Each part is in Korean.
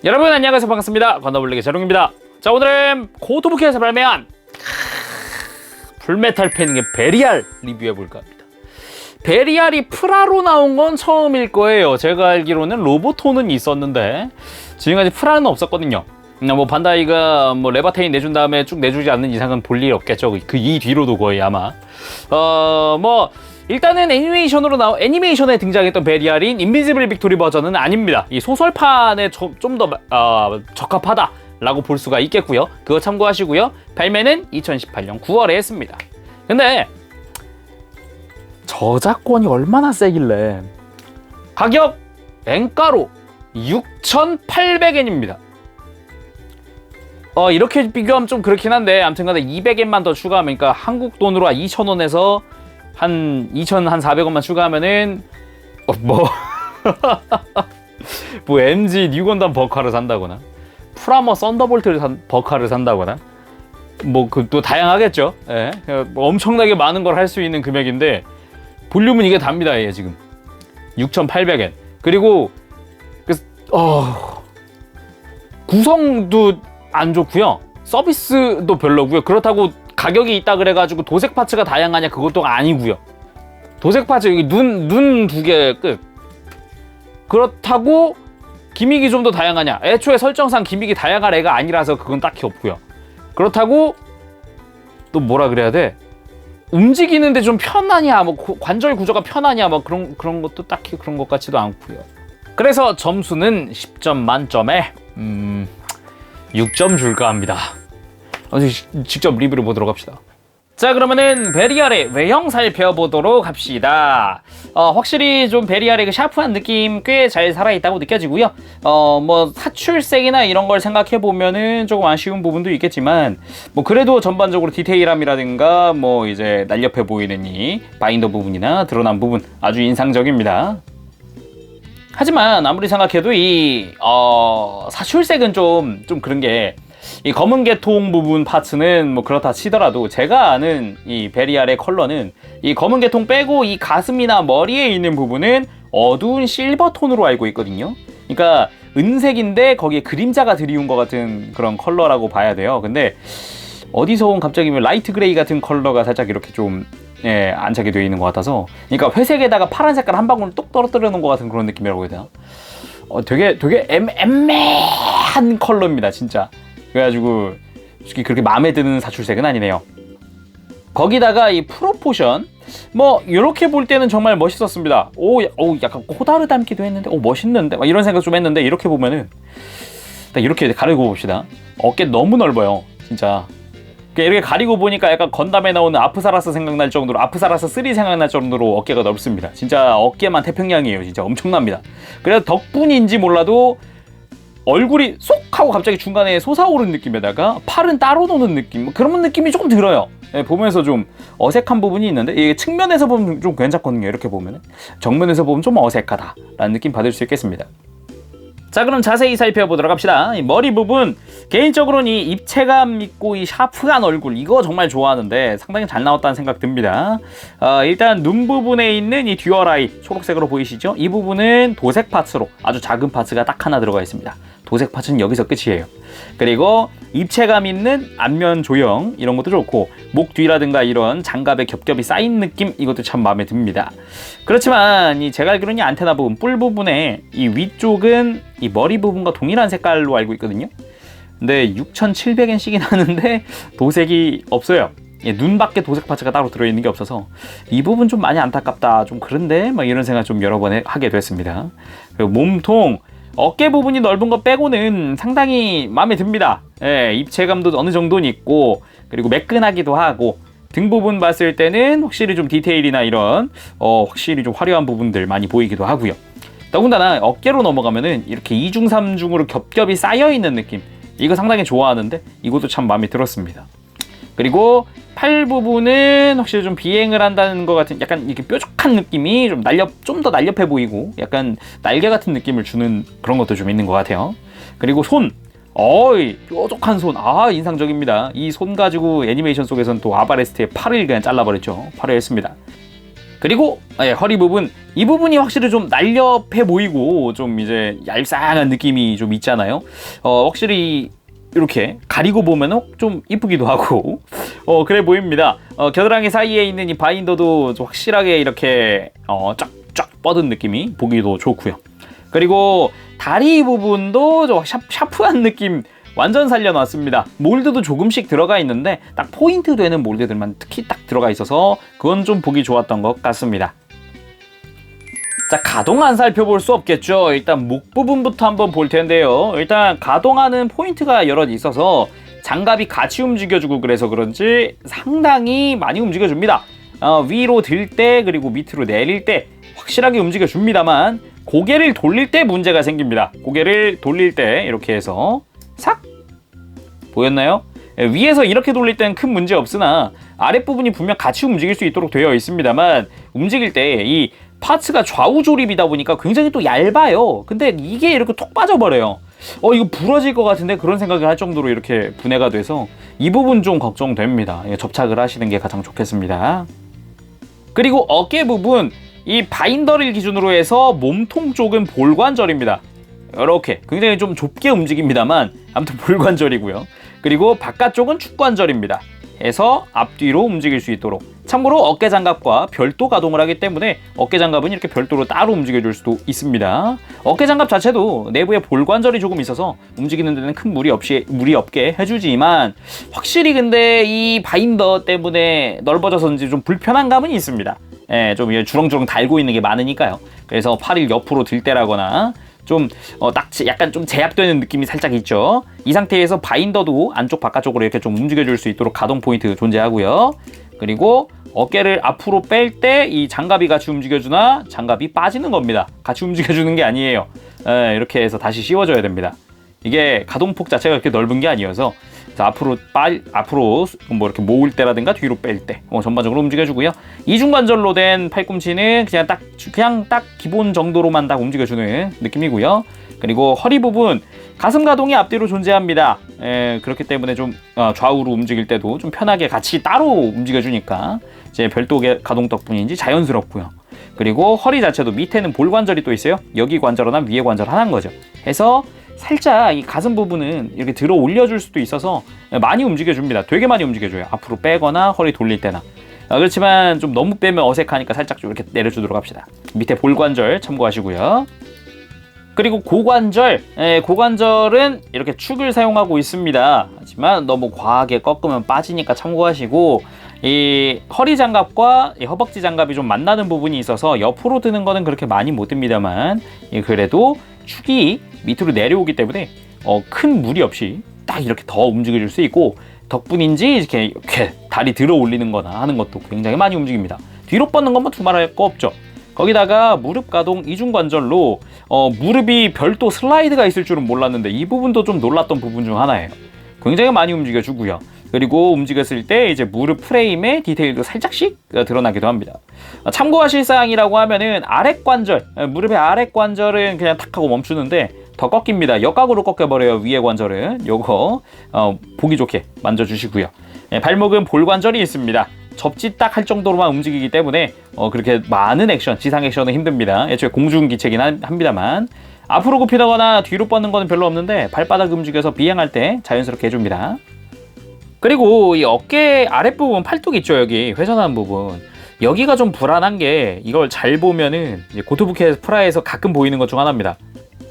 여러분 안녕하세요, 반갑습니다. 건너블랙의 재롱입니다. 자, 오늘은 고토부키에서 발매한 풀메탈 패닝의 베리알 리뷰해볼까 합니다. 베리알이 프라로 나온 건 처음일 거예요. 제가 알기로는 로보톤은 있었는데 지금까지 프라는 없었거든요. 뭐 반다이가 뭐 레바테인 내준 다음에 쭉 내주지 않는 이상은 볼 일이 없겠죠. 이 뒤로도 거의 아마 뭐 일단은 애니메이션에 등장했던 베리알인 인비지블 빅토리 버전은 아닙니다. 이 소설판에 좀 더 적합하다라고 볼 수가 있겠고요. 그거 참고하시고요. 발매는 2018년 9월에 했습니다. 근데 저작권이 얼마나 세길래 가격 엔가로 6,800엔입니다. 이렇게 비교하면 좀 그렇긴 한데 아무튼 간에 200엔만 더 추가하면, 그러니까 한국 돈으로 2,000원에서 한 2,400원만 추가하면은 뭐 MG 뉴건담 버카를 산다거나 프라모 썬더볼트를 버카를 산다거나 뭐 또 다양하겠죠. 예. 뭐 엄청나게 많은 걸 할 수 있는 금액인데 볼륨은 이게 답니다. 얘 지금 6,800엔. 그리고 구성도 안 좋고요. 서비스도 별로고요. 그렇다고 가격이 있다 그래가지고 도색 파츠가 다양하냐, 그것도 아니고요. 도색 파츠 여기 눈 두 개 끝. 그렇다고 기믹이 좀 더 다양하냐, 애초에 설정상 기믹이 다양할 애가 아니라서 그건 딱히 없고요. 그렇다고 또 뭐라 그래야 돼, 움직이는데 좀 편하냐, 뭐 관절 구조가 편하냐, 뭐 그런 것도 딱히 그런 것 같지도 않고요. 그래서 점수는 10점 만점에 6점 줄까 합니다. 직접 리뷰를 보도록 합시다. 자, 그러면은 베리알의 외형 살펴보도록 합시다. 확실히 좀 베리알의 그 샤프한 느낌 꽤 잘 살아있다고 느껴지고요. 뭐 사출색이나 이런 걸 생각해보면은 조금 아쉬운 부분도 있겠지만, 뭐 그래도 전반적으로 디테일함이라든가 뭐 이제 날렵해 보이는 이 바인더 부분이나 드러난 부분 아주 인상적입니다. 하지만 아무리 생각해도 이 사출색은 좀 그런 게, 이 검은 계통 부분 파츠는 뭐 그렇다 치더라도 제가 아는 이 베리알의 컬러는 이 검은 계통 빼고 이 가슴이나 머리에 있는 부분은 어두운 실버 톤으로 알고 있거든요. 그러니까 은색인데 거기에 그림자가 드리운 것 같은 그런 컬러라고 봐야 돼요. 근데 어디서 온 갑자기 라이트 그레이 같은 컬러가 살짝 이렇게 좀 안착이 되어 있는 것 같아서, 그러니까 회색에다가 파란 색깔 한 방울 똑 떨어뜨려 놓은 것 같은 그런 느낌이라고 해야 되나? 되게 애매한 컬러입니다, 진짜. 그래가지고 솔직히 그렇게 마음에 드는 사출색은 아니네요. 거기다가 이 프로포션, 뭐 이렇게 볼 때는 정말 멋있었습니다. 오, 약간 코다르 닮기도 했는데 멋있는데 막 이런 생각 좀 했는데, 이렇게 보면은 이렇게 가리고 봅시다. 어깨 너무 넓어요, 진짜. 이렇게 가리고 보니까 약간 건담에 나오는 아프사라스 생각날 정도로, 아프사라스 3 생각날 정도로 어깨가 넓습니다. 진짜 어깨만 태평양이에요. 진짜 엄청납니다. 그래서 덕분인지 몰라도 얼굴이 쏙 하고 갑자기 중간에 솟아오르는 느낌에다가 팔은 따로 노는 느낌, 그런 느낌이 조금 들어요. 보면서 좀 어색한 부분이 있는데, 이게 측면에서 보면 좀 괜찮거든요. 이렇게 보면 정면에서 보면 좀 어색하다라는 느낌 받을 수 있겠습니다. 자, 그럼 자세히 살펴보도록 합시다. 이 머리 부분, 개인적으로는 이 입체감 있고 이 샤프한 얼굴, 이거 정말 좋아하는데 상당히 잘 나왔다는 생각 듭니다. 일단 눈 부분에 있는 이 듀얼 아이, 초록색으로 보이시죠? 이 부분은 도색 파츠로 아주 작은 파츠가 딱 하나 들어가 있습니다. 도색 파츠는 여기서 끝이에요. 그리고 입체감 있는 안면 조형, 이런 것도 좋고, 목 뒤라든가 이런 장갑에 겹겹이 쌓인 느낌, 이것도 참 마음에 듭니다. 그렇지만 제가 알기로는 이 안테나 부분, 뿔 부분에 이 위쪽은 이 머리 부분과 동일한 색깔로 알고 있거든요. 근데 6,700엔씩이나 하는데 도색이 없어요. 눈밖에 도색 파츠가 따로 들어있는 게 없어서 이 부분 좀 많이 안타깝다, 좀 그런데 막 이런 생각 좀 여러 번 하게 됐습니다. 그리고 몸통, 어깨 부분이 넓은 거 빼고는 상당히 마음에 듭니다. 입체감도 어느 정도는 있고, 그리고 매끈하기도 하고, 등 부분 봤을 때는 확실히 좀 디테일이나 이런 확실히 좀 화려한 부분들 많이 보이기도 하고요. 더군다나 어깨로 넘어가면은 이렇게 2중 3중으로 겹겹이 쌓여있는 느낌, 이거 상당히 좋아하는데 이것도 참 마음에 들었습니다. 그리고 팔 부분은 확실히 좀 비행을 한다는 것 같은 약간 이렇게 뾰족한 느낌이 좀 더 날렵해 보이고 약간 날개 같은 느낌을 주는 그런 것도 좀 있는 것 같아요. 그리고 손, 뾰족한 손, 인상적입니다. 이 손 가지고 애니메이션 속에서는 또 아바레스트의 팔을 그냥 잘라버렸죠. 팔을 했습니다. 그리고 허리 부분, 이 부분이 확실히 좀 날렵해 보이고 좀 이제 얄쌍한 느낌이 좀 있잖아요. 확실히 이렇게 가리고 보면 좀 이쁘기도 하고 그래 보입니다. 겨드랑이 사이에 있는 이 바인더도 좀 확실하게 이렇게 쫙쫙 뻗은 느낌이 보기도 좋고요. 그리고 다리 부분도 좀 샤프한 느낌 완전 살려놨습니다. 몰드도 조금씩 들어가 있는데 딱 포인트 되는 몰드들만 특히 딱 들어가 있어서 그건 좀 보기 좋았던 것 같습니다. 자, 가동 안 살펴볼 수 없겠죠. 일단 목 부분부터 한번 볼 텐데요. 일단 가동하는 포인트가 여럿 있어서 장갑이 같이 움직여주고 그래서 그런지 상당히 많이 움직여줍니다. 위로 들 때 그리고 밑으로 내릴 때 확실하게 움직여줍니다만 고개를 돌릴 때 문제가 생깁니다. 고개를 돌릴 때 이렇게 해서 삭! 보였나요? 위에서 이렇게 돌릴 때는 큰 문제 없으나 아랫부분이 분명 같이 움직일 수 있도록 되어 있습니다만 움직일 때 이 파츠가 좌우 조립이다 보니까 굉장히 또 얇아요. 근데 이게 이렇게 톡 빠져버려요. 이거 부러질 것 같은데 그런 생각을 할 정도로 이렇게 분해가 돼서 이 부분 좀 걱정됩니다. 접착을 하시는 게 가장 좋겠습니다. 그리고 어깨 부분, 이 바인더를 기준으로 해서 몸통 쪽은 볼관절입니다. 이렇게 굉장히 좀 좁게 움직입니다만 아무튼 볼관절이고요. 그리고 바깥쪽은 축관절입니다. 해서 앞뒤로 움직일 수 있도록. 참고로 어깨 장갑과 별도 가동을 하기 때문에 어깨 장갑은 이렇게 별도로 따로 움직여줄 수도 있습니다. 어깨 장갑 자체도 내부에 볼관절이 조금 있어서 움직이는 데는 큰 무리 없게 해주지만 확실히 근데 이 바인더 때문에 넓어져서인지 좀 불편한 감은 있습니다. 좀 주렁주렁 달고 있는 게 많으니까요. 그래서 팔을 옆으로 들 때라거나 좀 약간 좀 제약되는 느낌이 살짝 있죠. 이 상태에서 바인더도 안쪽 바깥쪽으로 이렇게 좀 움직여줄 수 있도록 가동 포인트 존재하고요. 그리고 어깨를 앞으로 뺄 때 이 장갑이 같이 움직여주나 장갑이 빠지는 겁니다. 같이 움직여주는 게 아니에요. 이렇게 해서 다시 씌워줘야 됩니다. 이게 가동폭 자체가 그렇게 넓은 게 아니어서 앞으로 뭐 이렇게 모을 때라든가 뒤로 뺄 때 전반적으로 움직여주고요. 이중관절로 된 팔꿈치는 그냥 딱 기본 정도로만 딱 움직여주는 느낌이고요. 그리고 허리 부분, 가슴 가동이 앞뒤로 존재합니다. 그렇기 때문에 좀 좌우로 움직일 때도 좀 편하게 같이 따로 움직여주니까 이제 별도 가동 덕분인지 자연스럽고요. 그리고 허리 자체도 밑에는 볼관절이 또 있어요. 여기 관절 하나, 위에 관절 하나인 거죠. 해서 살짝 이 가슴 부분은 이렇게 들어 올려줄 수도 있어서 많이 움직여줍니다. 되게 많이 움직여줘요. 앞으로 빼거나 허리 돌릴 때나. 그렇지만 좀 너무 빼면 어색하니까 살짝 좀 이렇게 내려주도록 합시다. 밑에 볼관절 참고하시고요. 그리고 고관절, 고관절은 이렇게 축을 사용하고 있습니다. 하지만 너무 과하게 꺾으면 빠지니까 참고하시고, 이 허리 장갑과 이 허벅지 장갑이 좀 만나는 부분이 있어서 옆으로 드는 거는 그렇게 많이 못 듭니다만 그래도 축이 밑으로 내려오기 때문에 큰 무리 없이 딱 이렇게 더 움직여줄 수 있고, 덕분인지 이렇게 다리 들어 올리는 거나 하는 것도 굉장히 많이 움직입니다. 뒤로 뻗는 것만 두말할 거 없죠. 거기다가 무릎 가동 이중관절로 무릎이 별도 슬라이드가 있을 줄은 몰랐는데 이 부분도 좀 놀랐던 부분 중 하나예요. 굉장히 많이 움직여주고요. 그리고 움직였을 때 이제 무릎 프레임의 디테일도 살짝씩 드러나기도 합니다. 참고하실 사항이라고 하면은 아랫관절, 무릎의 아랫관절은 그냥 탁 하고 멈추는데 더 꺾입니다. 역각으로 꺾여버려요. 위에 관절은. 요거 보기 좋게 만져주시고요. 발목은 볼관절이 있습니다. 접지 딱 할 정도로만 움직이기 때문에 그렇게 많은 액션, 지상 액션은 힘듭니다. 애초에 공중기체긴 합니다만 앞으로 굽히거나 뒤로 뻗는 거는 별로 없는데 발바닥 움직여서 비행할 때 자연스럽게 해줍니다. 그리고 이 어깨 아랫부분 팔뚝 있죠. 여기 회전하는 부분, 여기가 좀 불안한 게 이걸 잘 보면은 고토부키 프라에서 가끔 보이는 것 중 하나입니다.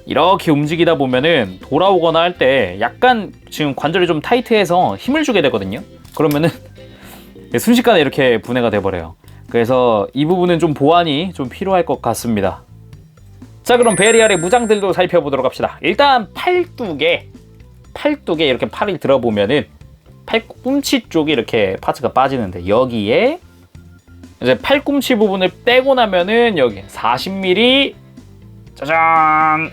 이렇게 움직이다 보면은 돌아오거나 할 때 약간 지금 관절이 좀 타이트해서 힘을 주게 되거든요. 그러면은 순식간에 이렇게 분해가 돼버려요. 그래서 이 부분은 좀 보완이 좀 필요할 것 같습니다. 자, 그럼 베리알의 무장들도 살펴보도록 합시다. 일단 팔뚝에 이렇게 팔을 들어보면은 팔꿈치 쪽에 이렇게 파츠가 빠지는데 여기에 이제 팔꿈치 부분을 빼고 나면은 여기 40mm 짜잔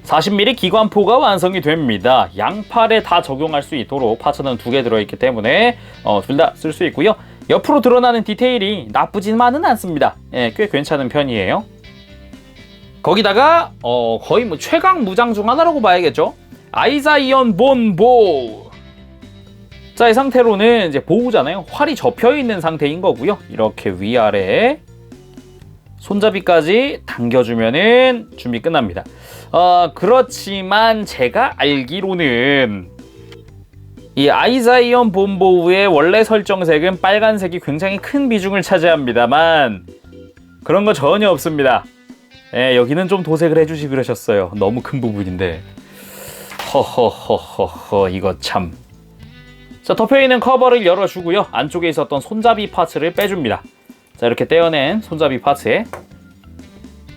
40mm 기관포가 완성이 됩니다. 양팔에 다 적용할 수 있도록 파츠는 2개 들어있기 때문에 둘 다 쓸 수 있고요. 옆으로 드러나는 디테일이 나쁘지만은 않습니다. 꽤 괜찮은 편이에요. 거기다가 거의 뭐 최강 무장 중 하나라고 봐야겠죠. 아이자이언 본보. 자, 이 상태로는 이제 보우잖아요. 활이 접혀 있는 상태인 거고요. 이렇게 위아래 손잡이까지 당겨주면은 준비 끝납니다. 그렇지만 제가 알기로는 이 아이자이언 본보우의 원래 설정색은 빨간색이 굉장히 큰 비중을 차지합니다만 그런 거 전혀 없습니다. 예, 여기는 좀 도색을 해주시 그러셨어요. 너무 큰 부분인데. 허허허허허, 이거 참. 자, 덮여있는 커버를 열어주고요. 안쪽에 있었던 손잡이 파츠를 빼줍니다. 자, 이렇게 떼어낸 손잡이 파츠에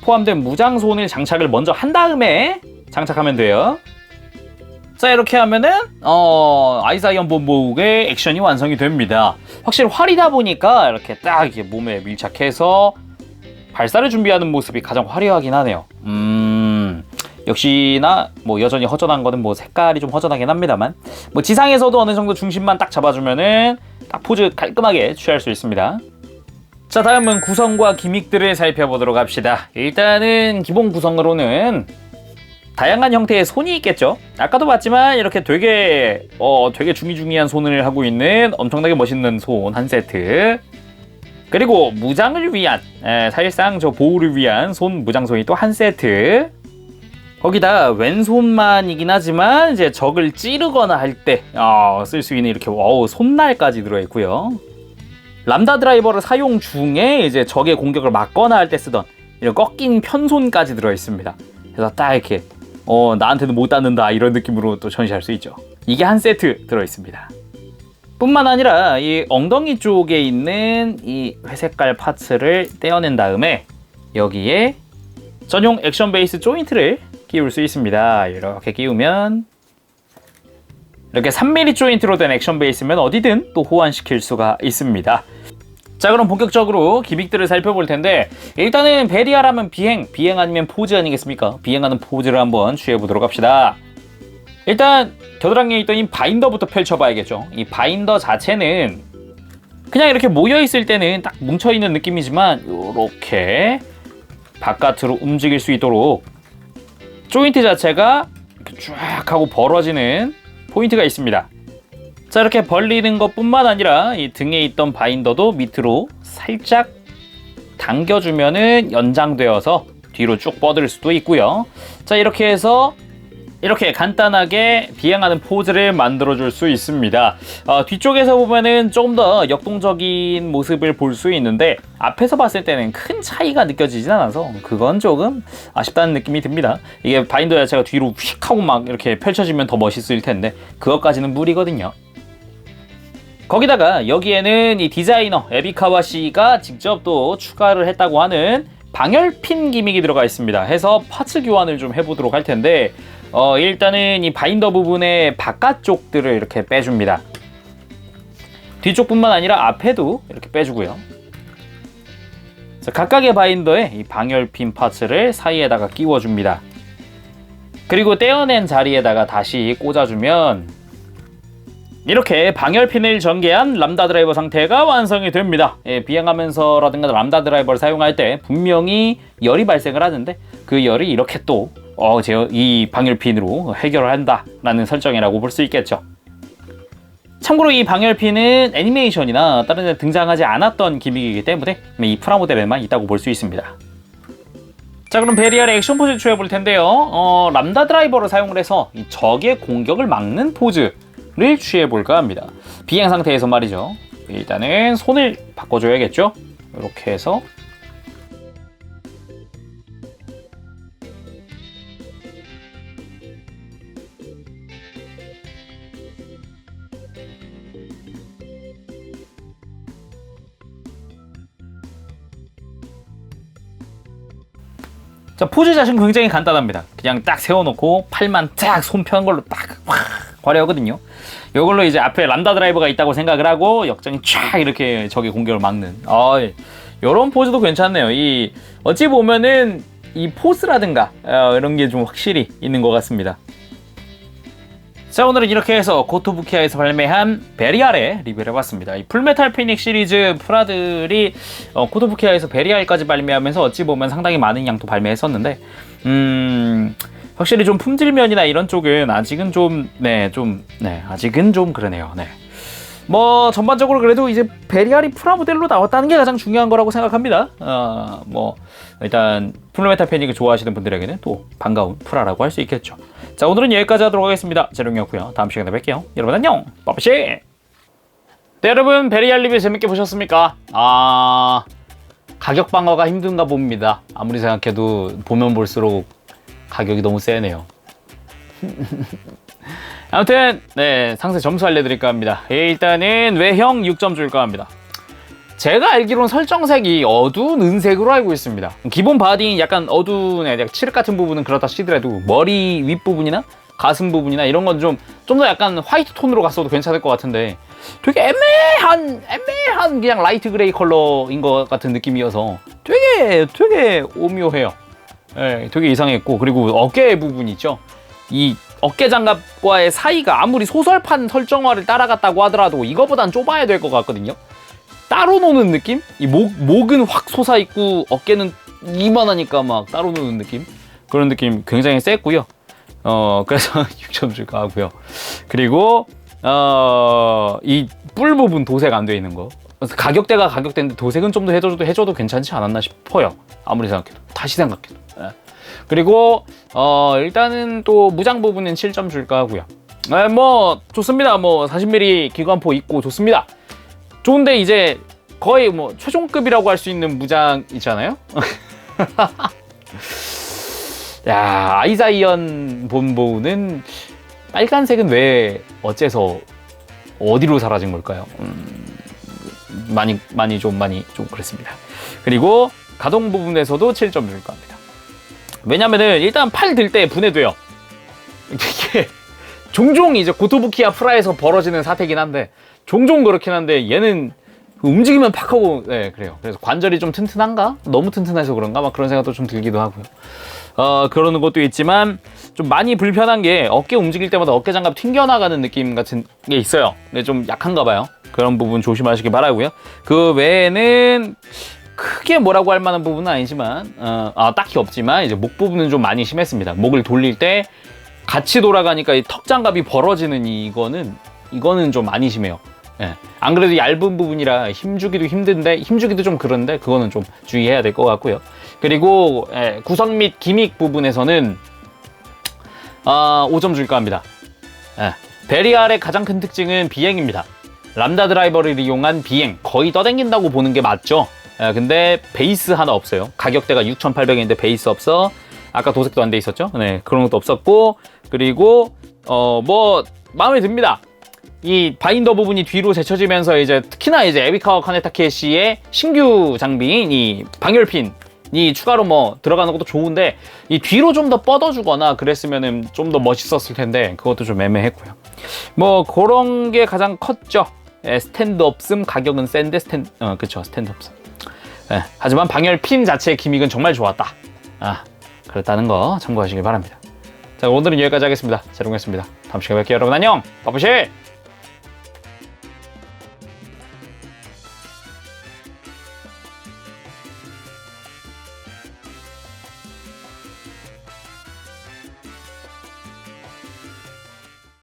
포함된 무장손을 장착을 먼저 한 다음에 장착하면 돼요. 자, 이렇게 하면은 아이자이언 본보우의 액션이 완성이 됩니다. 확실히 활이다 보니까 이렇게 딱 이렇게 몸에 밀착해서 발사를 준비하는 모습이 가장 화려하긴 하네요. 역시나 뭐 여전히 허전한 거는 뭐 색깔이 좀 허전하긴 합니다만 뭐 지상에서도 어느 정도 중심만 딱 잡아주면은 딱 포즈 깔끔하게 취할 수 있습니다. 자, 다음은 구성과 기믹들을 살펴보도록 합시다. 일단은 기본 구성으로는 다양한 형태의 손이 있겠죠. 아까도 봤지만 이렇게 되게 중이중이한 손을 하고 있는 엄청나게 멋있는 손 한 세트, 그리고 무장을 위한 사실상 저 보호를 위한 손 무장손이 또 한 세트, 거기다 왼손만이긴 하지만 이제 적을 찌르거나 할 때 쓸 수 있는 이렇게 손날까지 들어있고요. 람다 드라이버를 사용 중에 이제 적의 공격을 막거나 할 때 쓰던 이런 꺾인 편손까지 들어있습니다. 그래서 딱 이렇게 나한테는 못 닿는다 이런 느낌으로 또 전시할 수 있죠. 이게 한 세트 들어있습니다. 뿐만 아니라 이 엉덩이 쪽에 있는 이 회색깔 파츠를 떼어낸 다음에 여기에 전용 액션 베이스 조인트를 끼울 수 있습니다. 이렇게 끼우면 이렇게 3mm 조인트로 된 액션 베이스면 어디든 또 호환시킬 수가 있습니다. 자, 그럼 본격적으로 기믹들을 살펴볼 텐데 일단은 베리아라면 비행 아니면 포즈 아니겠습니까? 비행하는 포즈를 한번 취해보도록 합시다. 일단 겨드랑이에 있던 이 바인더부터 펼쳐봐야겠죠. 이 바인더 자체는 그냥 이렇게 모여있을 때는 딱 뭉쳐있는 느낌이지만 이렇게 바깥으로 움직일 수 있도록 조인트 자체가 이렇게 쭉 하고 벌어지는 포인트가 있습니다. 자, 이렇게 벌리는 것뿐만 아니라 이 등에 있던 바인더도 밑으로 살짝 당겨주면은 연장되어서 뒤로 쭉 뻗을 수도 있고요. 자, 이렇게 해서 이렇게 간단하게 비행하는 포즈를 만들어줄 수 있습니다. 뒤쪽에서 보면은 조금 더 역동적인 모습을 볼 수 있는데 앞에서 봤을 때는 큰 차이가 느껴지진 않아서 그건 조금 아쉽다는 느낌이 듭니다. 이게 바인더 자체가 뒤로 휙 하고 막 이렇게 펼쳐지면 더 멋있을 텐데 그것까지는 무리거든요. 거기다가 여기에는 이 디자이너 에비카와 씨가 직접 또 추가를 했다고 하는 방열핀 기믹이 들어가 있습니다. 해서 파츠 교환을 좀 해보도록 할 텐데 일단은 이 바인더 부분의 바깥쪽들을 이렇게 빼줍니다. 뒤쪽뿐만 아니라 앞에도 이렇게 빼주고요. 자, 각각의 바인더에 이 방열핀 파츠를 사이에다가 끼워줍니다. 그리고 떼어낸 자리에다가 다시 꽂아주면 이렇게 방열핀을 전개한 람다 드라이버 상태가 완성이 됩니다. 비행하면서라든가 람다 드라이버를 사용할 때 분명히 열이 발생을 하는데 그 열이 이렇게 또 이 방열핀으로 해결을 한다라는 설정이라고 볼 수 있겠죠. 참고로 이 방열핀은 애니메이션이나 다른 데 등장하지 않았던 기믹이기 때문에 이 프라모델에만 있다고 볼 수 있습니다. 자, 그럼 베리알의 액션 포즈를 취해볼 텐데요. 람다 드라이버를 사용을 해서 이 적의 공격을 막는 포즈를 취해볼까 합니다. 비행 상태에서 말이죠. 일단은 손을 바꿔줘야겠죠. 이렇게 해서 자, 포즈 자체는 굉장히 간단합니다. 그냥 딱 세워놓고 팔만 딱 손 편 걸로 딱 화려하거든요. 이걸로 이제 앞에 람다 드라이버가 있다고 생각을 하고 역장이 쫙 이렇게 적의 공격을 막는 이런 포즈도 괜찮네요. 이 어찌 보면은 이 포스라든가 이런 게 좀 확실히 있는 것 같습니다. 자, 오늘은 이렇게 해서 고토부키아에서 발매한 베리알의 리뷰를 해봤습니다. 이 풀메탈 피닉 시리즈 프라들이 고토부키아에서 베리알까지 발매하면서 어찌 보면 상당히 많은 양도 발매했었는데 확실히 좀 품질면이나 이런 쪽은 아직은 좀 아직은 좀 그러네요. 네. 뭐 전반적으로 그래도 이제 베리알이 프라모델로 나왔다는 게 가장 중요한 거라고 생각합니다. 뭐 일단 풀메탈 패닉을 좋아하시는 분들에게는 또 반가운 프라라고 할 수 있겠죠. 자, 오늘은 여기까지 하도록 하겠습니다. 재롱이었고요. 다음 시간에 뵐게요. 여러분 안녕. 빠빠시. 네, 여러분 베리알 리뷰 재밌게 보셨습니까? 가격 방어가 힘든가 봅니다. 아무리 생각해도 보면 볼수록 가격이 너무 세네요. 아무튼 네, 상세 점수 알려드릴까 합니다. 일단은 외형 6점 줄까 합니다. 제가 알기로는 설정색이 어두운 은색으로 알고 있습니다. 기본 바디 약간 어두운 약간 칠흑 같은 부분은 그렇다 치더라도 머리 윗부분이나 가슴 부분이나 이런 건 좀 더 약간 화이트 톤으로 갔어도 괜찮을 것 같은데 되게 애매한 그냥 라이트 그레이 컬러인 것 같은 느낌이어서 되게 오묘해요. 네, 되게 이상했고, 그리고 어깨 부분 있죠. 이 어깨 장갑과의 사이가 아무리 소설판 설정화를 따라갔다고 하더라도 이거보단 좁아야 될 것 같거든요. 따로 노는 느낌? 이 목은 확 솟아있고 어깨는 이만하니까 막 따로 노는 느낌? 그런 느낌 굉장히 셌고요. 그래서 6점 줄까 하고요. 그리고 이 뿔 부분 도색 안 돼 있는 거. 가격대가 가격대인데 도색은 좀 더 해줘도 괜찮지 않았나 싶어요. 아무리 생각해도. 다시 생각해도. 네. 그리고 일단은 또 무장 부분은 7점 줄까 하고요. 뭐 좋습니다. 뭐 40mm 기관포 있고 좋습니다. 좋은데 이제 거의 뭐 최종급이라고 할 수 있는 무장 있잖아요. 야, 아이자이언 본보우는 빨간색은 왜 어째서 어디로 사라진 걸까요? 많이 좀 그랬습니다. 그리고 가동 부분에서도 7점 줄까 합니다. 왜냐면은 일단 팔 들 때 분해돼요. 이게 종종 이제 고토부키야 프라에서 벌어지는 사태긴 한데 종종 그렇긴 한데 얘는 움직이면 팍 하고 네, 그래요. 그래서 관절이 좀 튼튼한가? 너무 튼튼해서 그런가? 막 그런 생각도 좀 들기도 하고요. 그러는 것도 있지만 좀 많이 불편한 게 어깨 움직일 때마다 어깨 장갑 튕겨나가는 느낌 같은 게 있어요. 근데 좀 약한가 봐요. 그런 부분 조심하시기 바라고요. 그 외에는 크게 뭐라고 할 만한 부분은 아니지만 딱히 없지만 이제 목 부분은 좀 많이 심했습니다. 목을 돌릴 때 같이 돌아가니까 이 턱 장갑이 벌어지는 이거는 좀 많이 심해요. 예. 안 그래도 얇은 부분이라 힘주기도 힘든데 힘주기도 좀 그런데 그거는 좀 주의해야 될 것 같고요. 그리고 구성 및 기믹 부분에서는 5점 줄까 합니다. 베리알의 가장 큰 특징은 비행입니다. 람다 드라이버를 이용한 비행, 거의 떠댕긴다고 보는 게 맞죠. 근데 베이스 하나 없어요. 가격대가 6,800원인데 베이스 없어. 아까 도색도 안 돼 있었죠. 네, 그런 것도 없었고, 그리고 뭐 마음에 듭니다. 이 바인더 부분이 뒤로 제쳐지면서 이제 특히나 이제 에비카와 카네타케시의 신규 장비인 이 방열핀이 추가로 뭐 들어가는 것도 좋은데 이 뒤로 좀 더 뻗어주거나 그랬으면은 좀 더 멋있었을 텐데 그것도 좀 애매했고요. 뭐 그런 게 가장 컸죠. 스탠드 없음, 가격은 센데 그쵸, 스탠드 없음. 하지만 방열핀 자체의 기믹은 정말 좋았다. 그렇다는 거 참고하시길 바랍니다. 자, 오늘은 여기까지 하겠습니다. 재롱이었습니다. 다음 시간에 뵐게요. 여러분 안녕. 바쁘시.